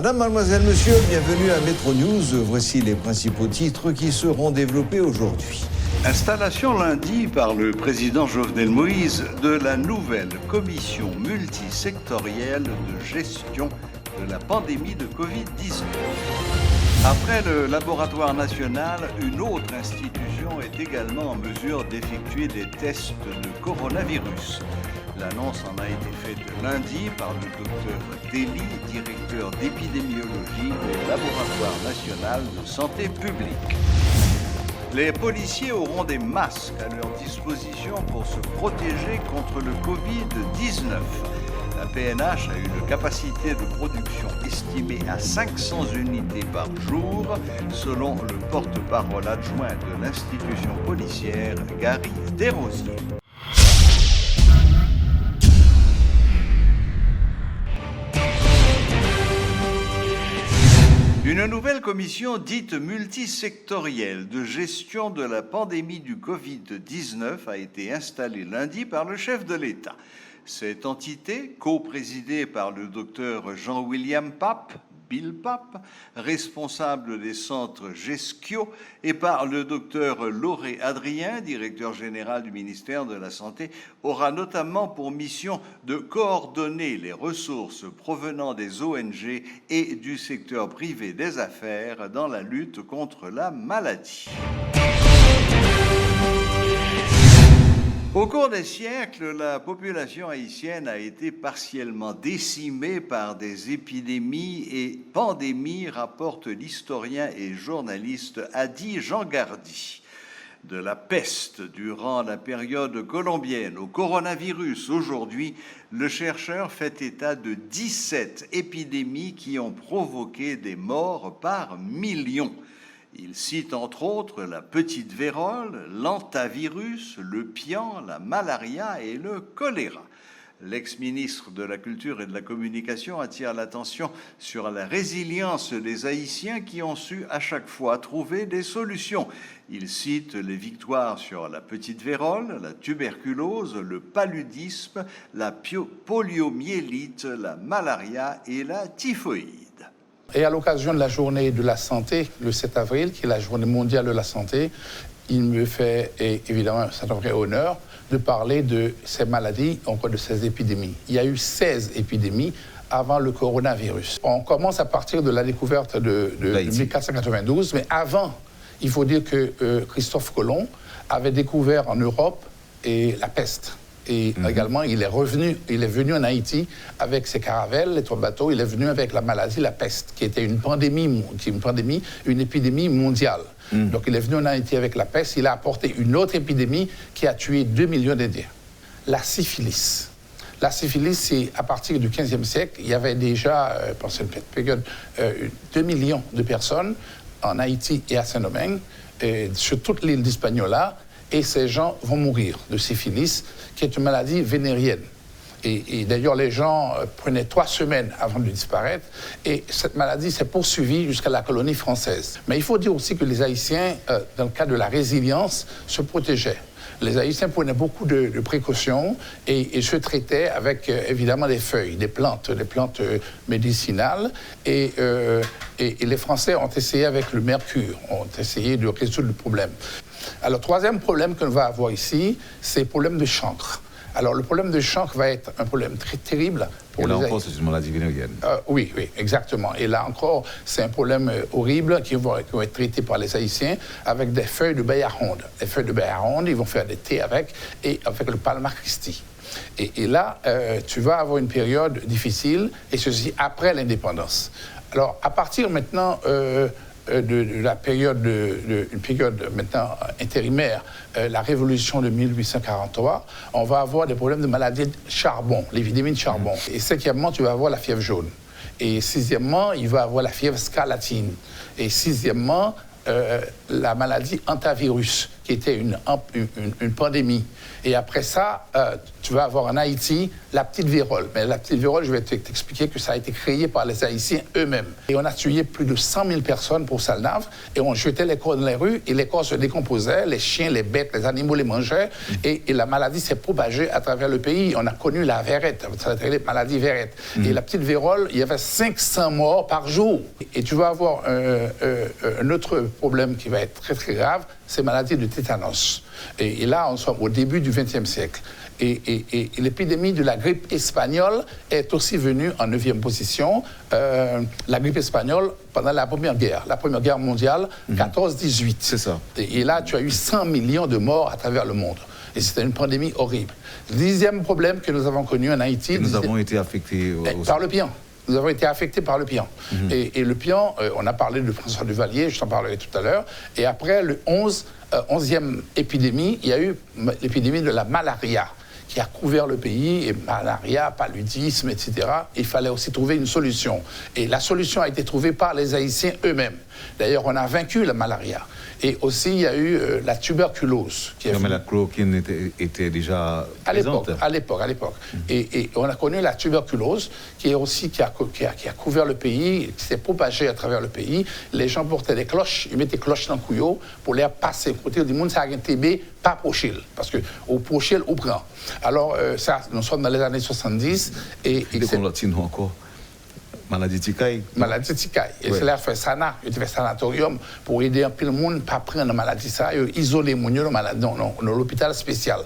Madame, mademoiselle, monsieur, bienvenue à Métro News. Voici les principaux titres qui seront développés aujourd'hui. Installation lundi par le président Jovenel Moïse de la nouvelle commission multisectorielle de gestion de la pandémie de Covid-19. Après le laboratoire national, une autre institution est également en mesure d'effectuer des tests de coronavirus. L'annonce en a été faite lundi par le docteur Dely, directeur d'épidémiologie au laboratoire national de santé publique. Les policiers auront des masques à leur disposition pour se protéger contre le Covid-19. La PNH a une capacité de production estimée à 500 unités par jour, selon le porte-parole adjoint de l'institution policière, Gary Desrosiers. Une nouvelle commission dite multisectorielle de gestion de la pandémie du Covid-19 a été installée lundi par le chef de l'État. Cette entité, coprésidée par le docteur Jean-William Pape, Bill Pape, responsable des centres GESCIO, et par le docteur Lauré Adrien, directeur général du ministère de la Santé, aura notamment pour mission de coordonner les ressources provenant des ONG et du secteur privé des affaires dans la lutte contre la maladie. Au cours des siècles, la population haïtienne a été partiellement décimée par des épidémies et pandémies, rapporte l'historien et journaliste Hadi Jean-Gardy. De la peste durant la période colombienne au coronavirus aujourd'hui, le chercheur fait état de 17 épidémies qui ont provoqué des morts par millions. Il cite entre autres la petite vérole, l'antavirus, le pian, la malaria et le choléra. L'ex-ministre de la Culture et de la Communication attire l'attention sur la résilience des Haïtiens qui ont su à chaque fois trouver des solutions. Il cite les victoires sur la petite vérole, la tuberculose, le paludisme, la poliomyélite, la malaria et la typhoïde. Et à l'occasion de la journée de la santé, le 7 avril, qui est la journée mondiale de la santé, il me fait évidemment un certain honneur de parler de ces maladies, encore de ces épidémies. Il y a eu 16 épidémies avant le coronavirus. On commence à partir de la découverte de 1492, mais avant, il faut dire que Christophe Colomb avait découvert en Europe la peste. Et également, il est venu en Haïti avec ses caravelles, les 3 bateaux. Il est venu avec la maladie, la peste, qui était une épidémie mondiale. Donc, il est venu en Haïti avec la peste. Il a apporté une autre épidémie qui a tué 2 millions d'Indiens. La syphilis. La syphilis, c'est à partir du 15e siècle. Il y avait déjà, pendant cette période, 2 millions de personnes en Haïti et à Saint-Domingue, sur toute l'île d'Hispaniola. Et ces gens vont mourir de syphilis, qui est une maladie vénérienne. Et d'ailleurs, les gens prenaient 3 semaines avant de disparaître. Et cette maladie s'est poursuivie jusqu'à la colonie française. Mais il faut dire aussi que les Haïtiens, dans le cas de la résilience, se protégeaient. Les Haïtiens prenaient beaucoup de précautions et se traitaient avec, évidemment, des feuilles, des plantes médicinales. Et les Français ont essayé avec le mercure, ont essayé de résoudre le problème. Alors, 3e problème qu'on va avoir ici, c'est le problème de chancre. Alors, le problème de chancre va être un problème très terrible pour les Haïtiens. Et là encore, c'est une maladie vénérienne. Oui, exactement. Et là encore, c'est un problème horrible qui va être traité par les Haïtiens avec des feuilles de baie à ronde. Les feuilles de baie à ronde, ils vont faire des thés avec le Palmar Christi. Et là, tu vas avoir une période difficile, et ceci après l'indépendance. Alors, à partir maintenant de la période, une période maintenant intérimaire, la révolution de 1843, on va avoir des problèmes de maladie de charbon, l'épidémie de charbon. Et 5e, tu vas avoir la fièvre jaune. Et 6e, il va avoir la fièvre scarlatine. Et 6e, la maladie antavirus, qui était une pandémie. Et après ça, tu vas avoir en Haïti la petite vérole. Mais la petite vérole, je vais t'expliquer que ça a été créé par les Haïtiens eux-mêmes. Et on a tué plus de 100 000 personnes pour Salnave, et on jetait les corps dans les rues, et les corps se décomposaient, les chiens, les bêtes, les animaux les mangeaient, et la maladie s'est propagée à travers le pays. On a connu la verrette, ça s'appelait la maladie verrette. Et la petite vérole, il y avait 500 morts par jour. Et tu vas avoir un autre problème qui va être très très grave, c'est la maladie de tétanos. Et là, on sommes au début du XXe siècle. Et l'épidémie de la grippe espagnole est aussi venue en 9e position. La grippe espagnole pendant la Première Guerre mondiale, 14-18. C'est ça. Et là, tu as eu 100 millions de morts à travers le monde. Et c'était une pandémie horrible. Le 10e problème que nous avons connu en Haïti... Et nous avons été affectés... par le pion. Nous avons été affectés par le pion. Et le pion, on a parlé de François Duvalier, je t'en parlerai tout à l'heure. Et après, le 11e épidémie, il y a eu l'épidémie de la malaria qui a couvert le pays, et malaria, paludisme, etc. Il fallait aussi trouver une solution. Et la solution a été trouvée par les Haïtiens eux-mêmes. D'ailleurs, on a vaincu la malaria. Et aussi, il y a eu la tuberculose. Non, mais la chloroquine était déjà présente. À l'époque. Et on a connu la tuberculose, qui a couvert le pays, qui s'est propagée à travers le pays. Les gens portaient des cloches, ils mettaient des cloches dans le couillot pour les passer. Côté du monde, ça a un TB, pas prochil. Parce que au prochil, on prend. Alors, ça, nous sommes dans les années 70. Et c'est encore. Maladie Tikaï. Maladie Tikaï. Et c'est là qu'il fait SANA, il fait sanatorium pour aider un peu le monde à ne pas prendre la maladie, ça, isoler les gens dans l'hôpital spécial.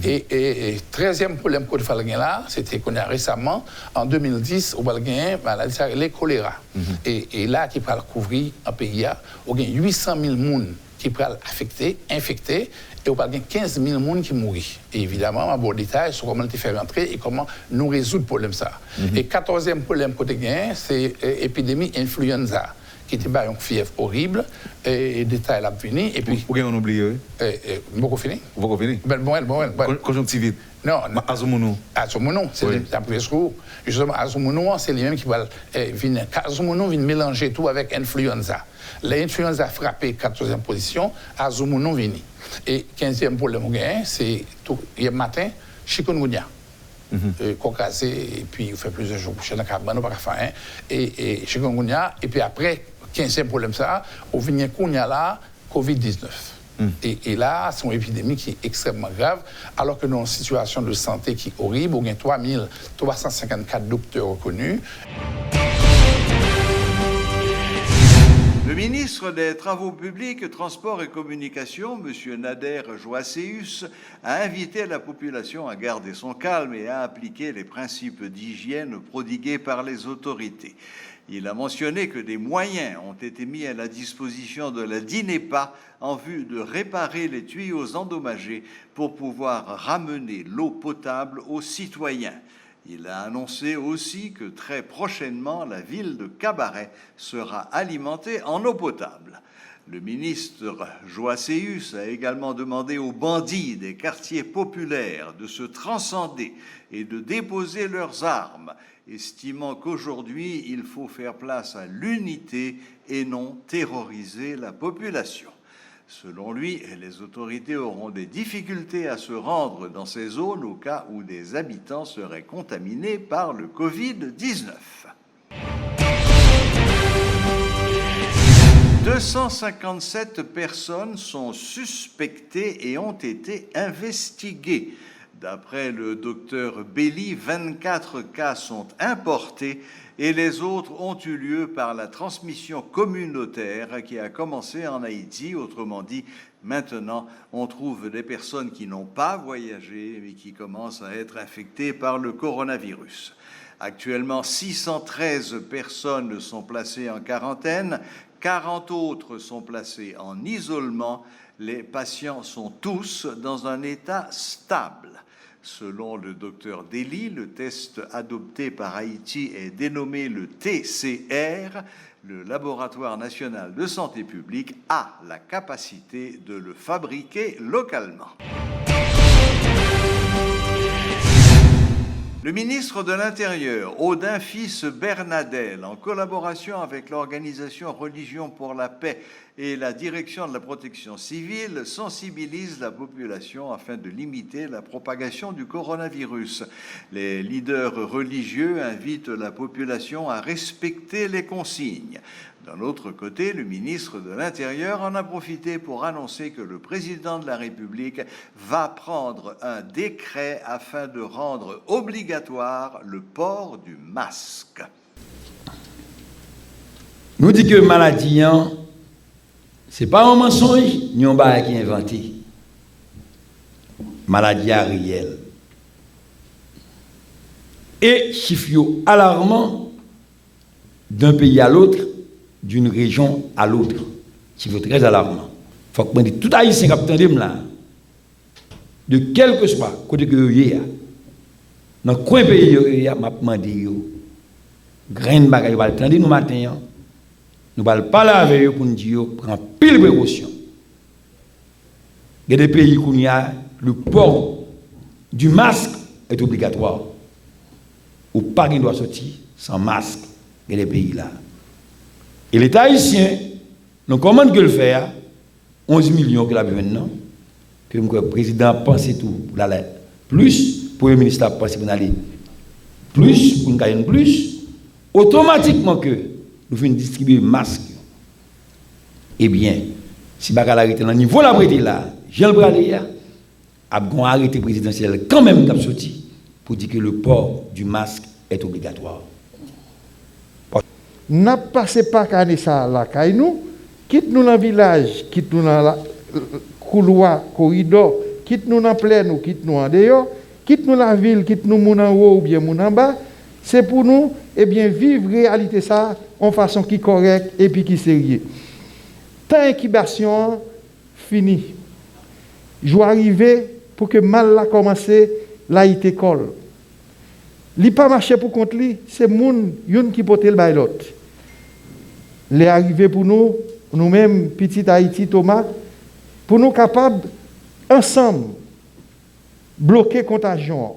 Et 13e problème qu'on a là, c'était qu'on a récemment, en 2010, on a gagné maladie, ça, le choléra. Et là, qui peut couvrir un pays, on a 800 000 personnes qui peuvent infectés, et on a 15 000 personnes qui mourent. Et évidemment, on a un détail sur comment les faire rentrer et comment nous résoudre le problème. Et 14e problème qu'on a gagné, c'est l'épidémie influenza, qui était une fièvre horrible, et détail là venir. Et puis. Pourquoi on oublie? Beaucoup fini. Beaucoup fini. Bon. Conjonctivite. Non. Azumunu, c'est la première chose. Justement, Azumunu, c'est les mêmes qui vont venir. Azumunu vient mélanger tout avec influenza. L'influenza a frappé 14e position, Azumunu vient. Et 15e problème, c'est hier matin, chikungunya. Caucasé, et puis il fait plusieurs jours, chez la cabane, pas faire et chikungunya, et puis après, 15e problème, ça, au vignecunya là, Covid-19. Et là, c'est une épidémie qui est extrêmement grave, alors que nous avons une situation de santé qui est horrible, on a 3354 docteurs reconnus. Le ministre des Travaux publics, Transports et Communications, M. Nader Joasséus, a invité la population à garder son calme et à appliquer les principes d'hygiène prodigués par les autorités. Il a mentionné que des moyens ont été mis à la disposition de la DINEPA en vue de réparer les tuyaux endommagés pour pouvoir ramener l'eau potable aux citoyens. Il a annoncé aussi que très prochainement, la ville de Cabaret sera alimentée en eau potable. Le ministre Joasséus a également demandé aux bandits des quartiers populaires de se transcender et de déposer leurs armes, estimant qu'aujourd'hui, il faut faire place à l'unité et non terroriser la population. Selon lui, les autorités auront des difficultés à se rendre dans ces zones au cas où des habitants seraient contaminés par le Covid-19. 257 personnes sont suspectées et ont été investiguées. D'après le docteur Belli, 24 cas sont importés et les autres ont eu lieu par la transmission communautaire qui a commencé en Haïti. Autrement dit, maintenant, on trouve des personnes qui n'ont pas voyagé mais qui commencent à être infectées par le coronavirus. Actuellement, 613 personnes sont placées en quarantaine, 40 autres sont placées en isolement. Les patients sont tous dans un état stable. Selon le docteur Deli, le test adopté par Haïti est dénommé le TCR. Le Laboratoire national de santé publique a la capacité de le fabriquer localement. Le ministre de l'Intérieur, Audin Fils-Bernadel, en collaboration avec l'organisation Religion pour la Paix et la direction de la protection civile, sensibilise la population afin de limiter la propagation du coronavirus. Les leaders religieux invitent la population à respecter les consignes. D'un autre côté, le ministre de l'Intérieur en a profité pour annoncer que le président de la République va prendre un décret afin de rendre obligatoire le port du masque. Nous disons que maladie, ce n'est pas un mensonge, ni un bail qui est inventé. Maladie réelle. Et chiffre alarmant d'un pays à l'autre, d'une région à l'autre. Chiffre très alarmant. Il faut que je dise tout haïtien qui là, de quel que soit côté que vous êtes, dans le coin pays, je demandé, grain de bagaille, vous allez nous matin, nous allons parler avec eux pour nous dire, prendre pile de précaution. Il y a des pays où le port du masque est obligatoire. Ou pas qu'il doit sortir sans masque. Il y a des pays là. Et l'État haïtien, nous commande que le faire, 11 millions que la maintenant, que le président pense tout pour aller plus, le Premier ministre pense pour aller plus, pour nous gagner plus, automatiquement que nous faisons distribuer masques. Eh bien, si vous arrêtez dans le niveau la prêté là, Jean Braléa a arrêté présidentiel quand même d'ab sorti pour dire que le port du masque est obligatoire. N'a passé pas qu'à ça là, nous quitte nous dans le village, quitte nous dans le couloir, corridor, quitte nous dans plaine, quitte nous en dehors, quitte nous la ville, quitte nous moun en haut ou bien moun en bas, c'est pour nous vivre réalité ça en façon qui correcte et puis qui sérieux. Tant incubation fini. Je vais arriver pour que mal la commencer, là il t'école. Li pas marché pour contre lui, c'est moun yon qui porte le bail l'autre. Les arrivé pour nous, nous-mêmes, petit Haïti, Thomas, pour nous capables, ensemble, bloquer contagion.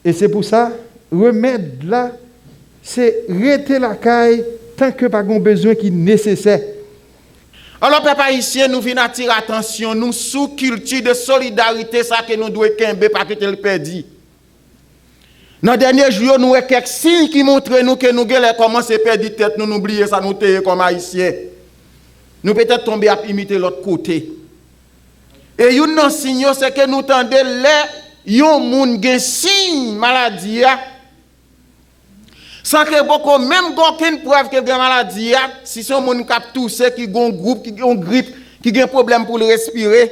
Et c'est pour ça, remède là, c'est rester la caille tant que pas besoin qui est nécessaire. Alors, peuple haïtien, nous venons attirer attention, nous sous culture de solidarité, ça que nous devons kembe pas que le perdu. Dans les derniers jours, nous avons quelques signes qui montrent nous que nous avons commencé à perdre tête, nous oublions ça, nous sommes comme haïtiens. Nous peut-être tomber à imiter l'autre côté. Et un signe, c'est que nous tendons les gens qui ont signe maladie. Sans que beaucoup, même aucune preuve que la maladie, si c'est un monde qui a toussé, qui a un groupe, qui a une grippe, qui a un problème pour le respirer,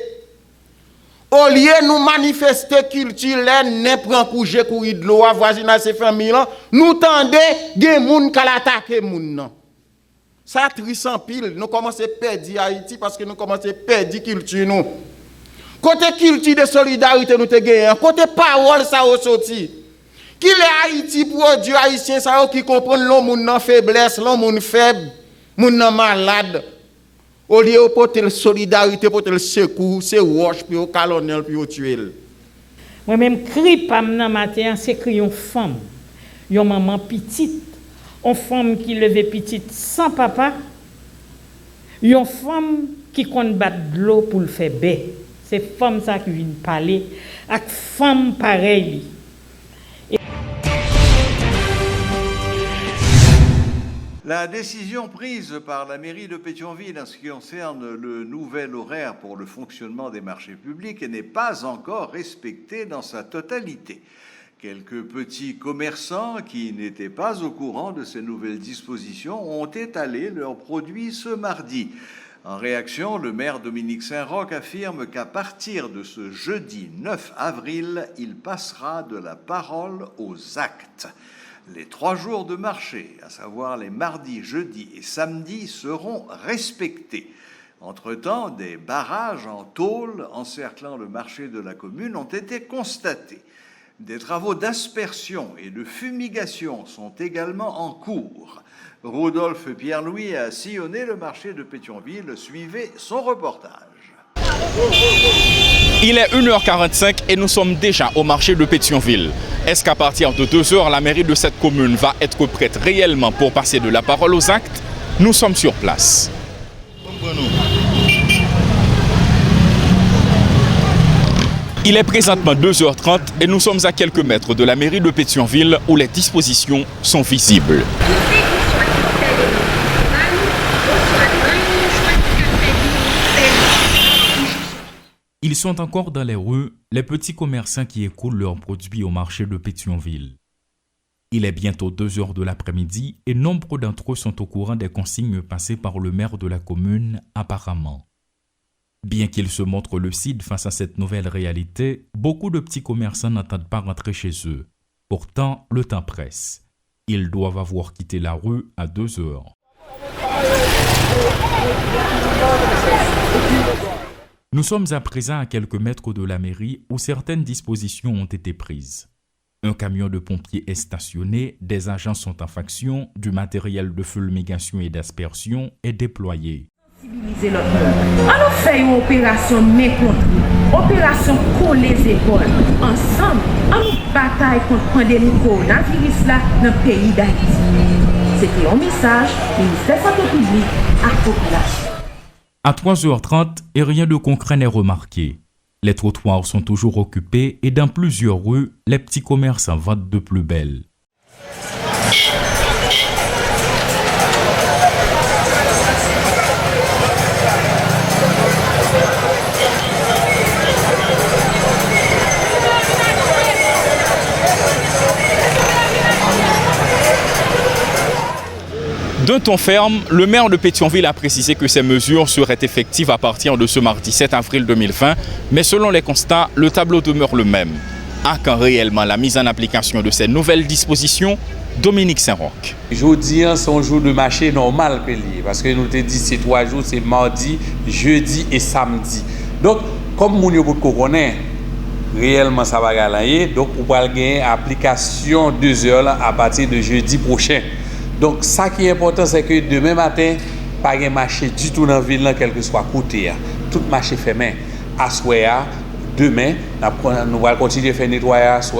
au lieu de nous manifester culture, ne prend coucher courir de l'eau, voisinage ces familles, nous tendons des gens qui attaquent les gens. Ça triste en pile, nous commençons à perdre Haïti parce que nous commençons à perdre la culture. Nous. Côté culture de solidarité, nous te gagnons. Côté parole, ça a sorti. Qui est Haïti pour Dieu haïtien, ça qui comprend l'homme dans faiblesse, l'homme faible, l'homme malade. Au lieu de porter la solidarité, porter le secours, c'est roche, puis au colonel, puis au tuer. Moi-même, cri pam nan matin, c'est cri une femme, une maman petite, une femme qui levait petite sans papa, une femme qui compte battre de l'eau pour le faire baie. C'est femme ça qui vient parler, avec femme pareille. La décision prise par la mairie de Pétionville en ce qui concerne le nouvel horaire pour le fonctionnement des marchés publics n'est pas encore respectée dans sa totalité. Quelques petits commerçants qui n'étaient pas au courant de ces nouvelles dispositions ont étalé leurs produits ce mardi. En réaction, le maire Dominique Saint-Roch affirme qu'à partir de ce jeudi 9 avril, il passera de la parole aux actes. Les 3 jours de marché, à savoir les mardis, jeudis et samedis, seront respectés. Entre-temps, des barrages en tôle encerclant le marché de la commune ont été constatés. Des travaux d'aspersion et de fumigation sont également en cours. Rodolphe Pierre-Louis a sillonné le marché de Pétionville. Suivez son reportage. Il est 1h45 et nous sommes déjà au marché de Pétionville. Est-ce qu'à partir de 2h, la mairie de cette commune va être prête réellement pour passer de la parole aux actes? Nous sommes sur place. Il est présentement 2h30 et nous sommes à quelques mètres de la mairie de Pétionville où les dispositions sont visibles. Ils sont encore dans les rues, les petits commerçants qui écoulent leurs produits au marché de Pétionville. Il est bientôt 2h de l'après-midi et nombre d'entre eux sont au courant des consignes passées par le maire de la commune, apparemment. Bien qu'ils se montrent lucides face à cette nouvelle réalité, beaucoup de petits commerçants n'entendent pas rentrer chez eux. Pourtant, le temps presse. Ils doivent avoir quitté la rue à 2h. Nous sommes à présent à quelques mètres de la mairie où certaines dispositions ont été prises. Un camion de pompiers est stationné, des agents sont en faction, du matériel de fumigation et d'aspersion est déployé. Sensibiliser l'autre monde. On fait une opération main contre opération coller les épaules. Ensemble, on bataille contre la pandémie coronavirus là dans le pays d'Haïti. C'était un message du ministère de la Santé publique à la population. À 3h30, et rien de concret n'est remarqué. Les trottoirs sont toujours occupés et dans plusieurs rues, les petits commerçants vendent de plus belle. D'un ton ferme, le maire de Pétionville a précisé que ces mesures seraient effectives à partir de ce mardi 7 avril 2020, mais selon les constats, le tableau demeure le même. À quand réellement la mise en application de ces nouvelles dispositions? Dominique Saint-Roch. Jeudi, c'est un jour de marché normal, parce que nous te dit c'est 3 jours, c'est mardi, jeudi et samedi. Donc, comme nous ne connaissons réellement ça va gagner, donc on va gagner application 2 heures à partir de jeudi prochain. Donc, ça qui est important, c'est que demain matin, pas de marché du tout dans la ville, quel que soit côté. Tout marché fermé. À soir, demain, nous allons continuer à faire nettoyage,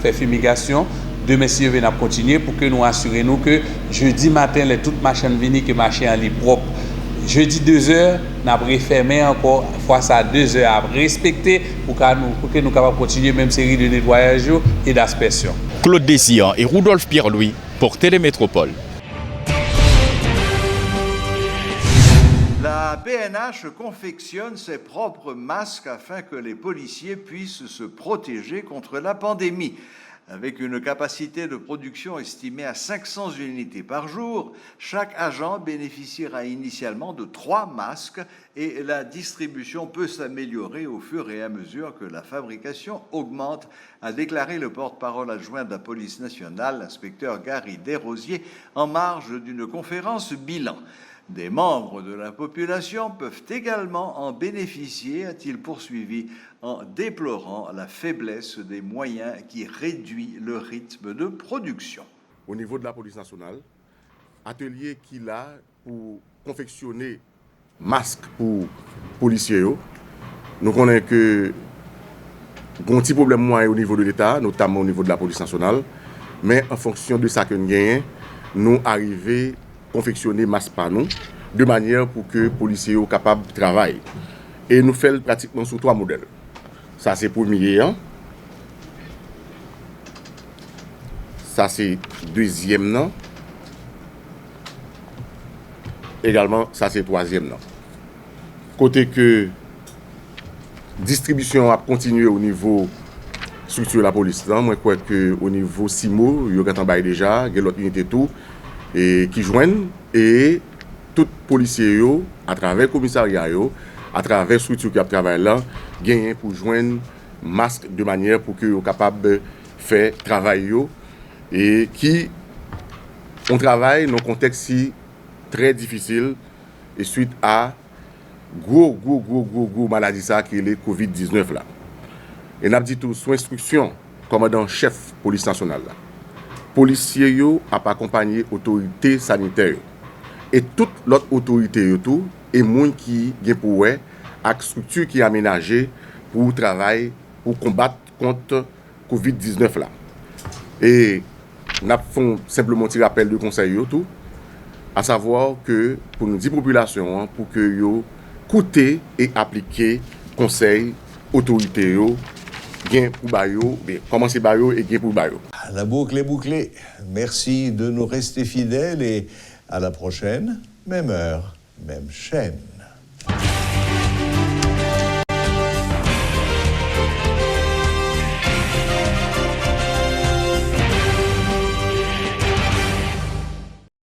faire fumigation. Demain, si nous allons continuer pour que nous assurions que jeudi matin, les toutes machines viennent, que le marché est propre. Jeudi 2h, nous avons refermé encore, fois ça 2 heures à respecter pour que nous puissions continuer la même série de nettoyage et d'aspersion. Claude Désir et Rudolph Pierre-Louis pour Télémétropole. La PNH confectionne ses propres masques afin que les policiers puissent se protéger contre la pandémie. Avec une capacité de production estimée à 500 unités par jour, chaque agent bénéficiera initialement de 3 masques et la distribution peut s'améliorer au fur et à mesure que la fabrication augmente, a déclaré le porte-parole adjoint de la police nationale, l'inspecteur Gary Desrosiers, en marge d'une conférence bilan. Des membres de la population peuvent également en bénéficier, a-t-il poursuivi, en déplorant la faiblesse des moyens qui réduit le rythme de production. Au niveau de la police nationale, atelier qu'il a pour confectionner masques pour policiers, nous connaissons que un petit problème moins au niveau de l'État, notamment au niveau de la police nationale, mais en fonction de ça que nous gagnons, nous arrivons confectionner masques par nous, de manière pour que les policiers soient capables de travailler. Et nous faisons pratiquement sur 3 modèles. Ça c'est premier, hein? Ça c'est deuxième, non? Également, ça c'est troisième, non? Côté que distribution a continué au niveau structure de la police, non? Moi, je crois qu'au niveau SIMO, il y a déjà, il y a l'autre unité tout, et qui joignent, et tout policier, à travers le commissariat, à travers la structure qui a travaillé là, gagnent pour joindre masque de manière pour qu'ils soient capables de faire travail et qui on travaille dans un contexte très difficile et suite à gros maladie ça qui est le COVID-19 là. Et n'a dit tout sous instruction commandant chef police nationale là. Policiers yo a accompagné autorité sanitaire et toute l'autre autorité tout et monde qui gen pour avec structure qui est aménagée pour travailler, pour combattre contre Covid-19 là. Et nous avons simplement un petit rappel de conseil tout, à savoir que pour nous dire population, pour que yo coûter et appliquer conseil autorité gain pour bayo, commencer bayo et gain pour bayo. La boucle est bouclée. Merci de nous rester fidèles et à la prochaine, même heure, même chaîne.